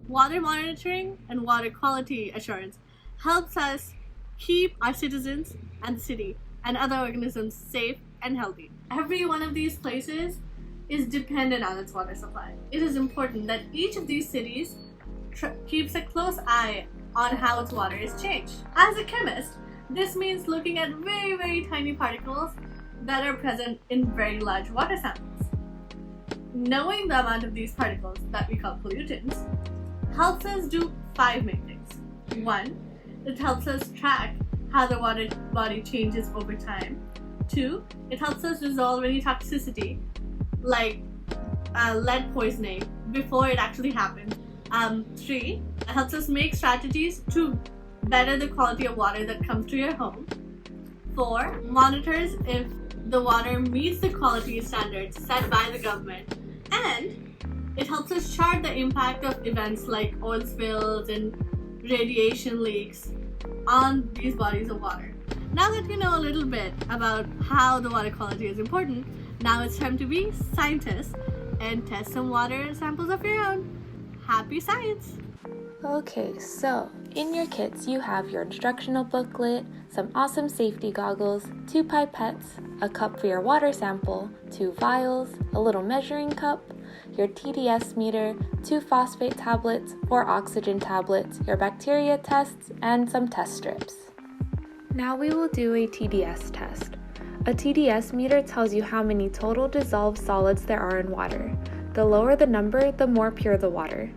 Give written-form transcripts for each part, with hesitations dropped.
Water monitoring and water quality assurance helps us keep our citizens and the city and other organisms safe and healthy. Every one of these places is dependent on its water supply. It is important that each of these cities keeps a close eye on how its water is changed. As a chemist, this means looking at very, very tiny particles that are present in very large water samples. Knowing the amount of these particles that we call pollutants helps us do 5 main things. 1, it helps us track how the water body changes over time. 2, it helps us resolve any toxicity like lead poisoning before it actually happens. 3, it helps us make strategies to better the quality of water that comes to your home. 4, monitors if the water meets the quality standards set by the government. And it helps us chart the impact of events like oil spills and radiation leaks on these bodies of water. Now that you know a little bit about how the water quality is important, now it's time to be scientists and test some water samples of your own. Happy science! Okay, so in your kits you have your instructional booklet, some awesome safety goggles, 2 pipettes, a cup for your water sample, 2 vials, a little measuring cup, your TDS meter, 2 phosphate tablets, 4 oxygen tablets, your bacteria tests, and some test strips. Now we will do a TDS test. A TDS meter tells you how many total dissolved solids there are in water. The lower the number, the more pure the water.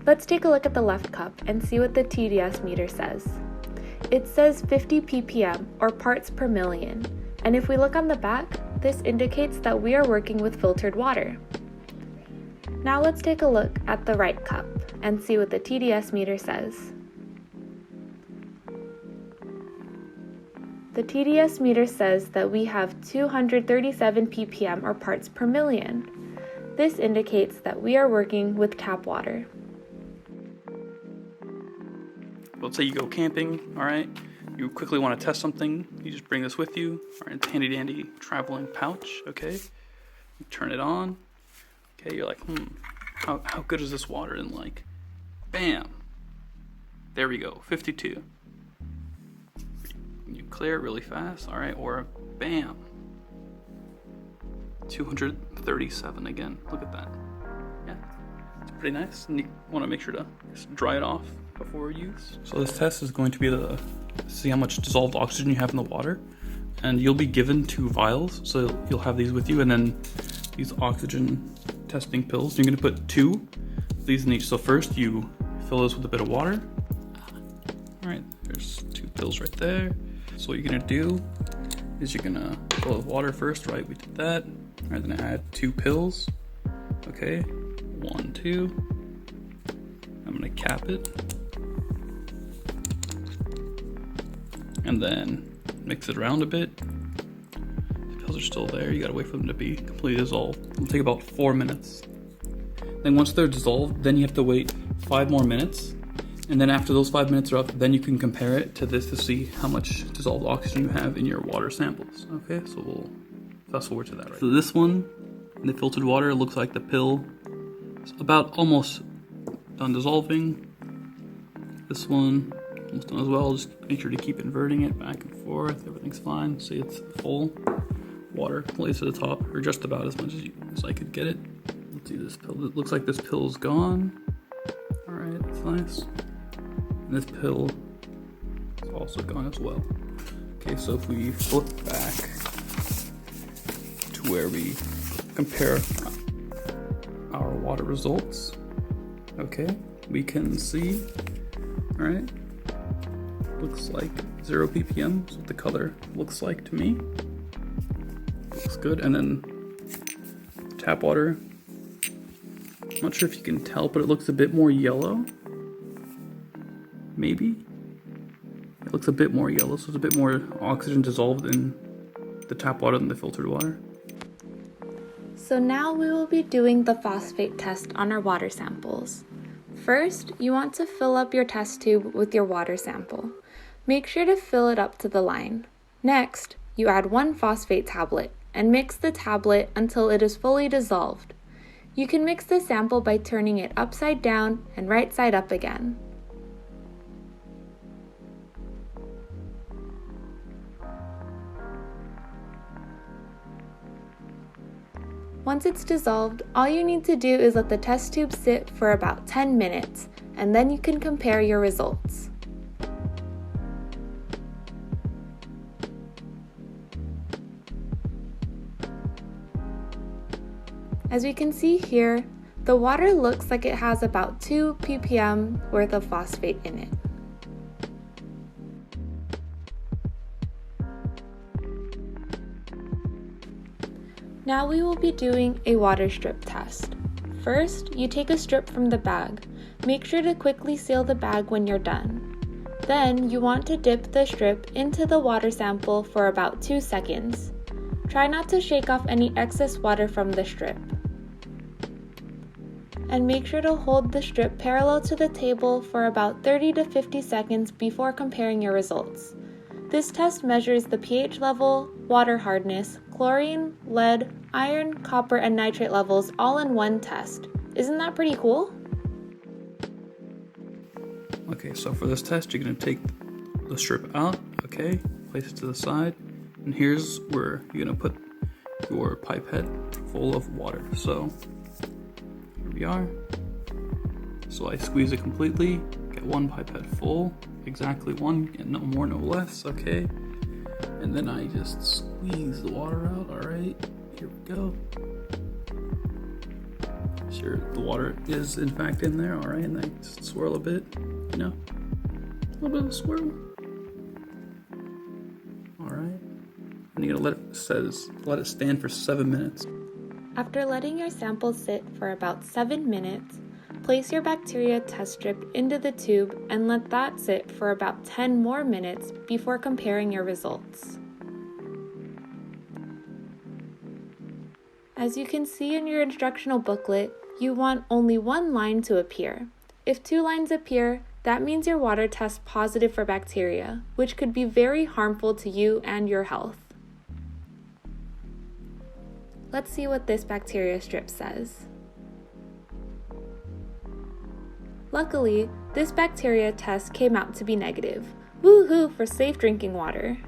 Let's take a look at the left cup and see what the TDS meter says. It says 50 ppm, or parts per million, and if we look on the back, this indicates that we are working with filtered water. Now let's take a look at the right cup and see what the TDS meter says. The TDS meter says that we have 237 ppm, or parts per million. This indicates that we are working with tap water. Let's say you go camping, all right? You quickly want to test something. You just bring this with you, all right? It's a handy dandy traveling pouch, okay? You turn it on. Okay, you're like, how good is this water? And like, bam, there we go, 52. You clear it really fast, all right? Or bam, 237 again. Look at that. Yeah, it's pretty nice. And you want to make sure to just dry it off before use. So this test is going to be to see how much dissolved oxygen you have in the water, and you'll be given 2 vials, so you'll have these with you, and then these oxygen testing pills. You're going to put 2 of these in each. So first you fill this with a bit of water. All right, there's 2 pills right there. So what you're going to do is you're going to fill it with water first, right? We did that. All right, then add 2 pills. Okay, 1, 2. I'm going to cap it. And then mix it around a bit. The pills are still there. You gotta wait for them to be completely dissolved. It'll take about 4 minutes. Then once they're dissolved, then you have to wait 5 more minutes. And then after those 5 minutes are up, then you can compare it to this to see how much dissolved oxygen you have in your water samples. Okay, so we'll fast forward to that right. So this one, in the filtered water, looks like the pill is about almost done dissolving. This one, almost done as well. Just make sure to keep inverting it back and forth. Everything's fine. See, it's full. Water lays to the top, or just about as much as I could get it. Let's see this pill. It looks like this pill's gone. All right, that's nice. And this pill is also gone as well. Okay, so if we flip back to where we compare our water results, okay, we can see, all right, looks like 0 ppm. That's what the color looks like to me. Looks good. And then tap water, I'm not sure if you can tell, but it looks a bit more yellow. Maybe it looks a bit more yellow, so there's a bit more oxygen dissolved in the tap water than the filtered water. So now we will be doing the phosphate test on our water samples. First, you want to fill up your test tube with your water sample. Make sure to fill it up to the line. Next, you add 1 phosphate tablet and mix the tablet until it is fully dissolved. You can mix the sample by turning it upside down and right side up again. Once it's dissolved, all you need to do is let the test tube sit for about 10 minutes, and then you can compare your results. As we can see here, the water looks like it has about 2 ppm worth of phosphate in it. Now we will be doing a water strip test. First, you take a strip from the bag. Make sure to quickly seal the bag when you're done. Then you want to dip the strip into the water sample for about 2 seconds. Try not to shake off any excess water from the strip. And make sure to hold the strip parallel to the table for about 30 to 50 seconds before comparing your results. This test measures the pH level, water hardness, chlorine, lead, iron, copper, and nitrate levels all in one test. Isn't that pretty cool? Okay, so for this test, you're going to take the strip out, okay, place it to the side, and here's where you're going to put your pipette full of water. So here we are. So I squeeze it completely, get one pipette full, exactly one, and no more, no less, okay? And then I just squeeze the water out, alright? Here we go. Sure, the water is in fact in there, alright? And then just swirl a bit, you know? A little bit of a swirl. Alright. And you're gonna let it stand for 7 minutes. After letting your sample sit for about 7 minutes, place your bacteria test strip into the tube and let that sit for about 10 more minutes before comparing your results. As you can see in your instructional booklet, you want only one line to appear. If 2 lines appear, that means your water tests positive for bacteria, which could be very harmful to you and your health. Let's see what this bacteria strip says. Luckily, this bacteria test came out to be negative. Woohoo for safe drinking water!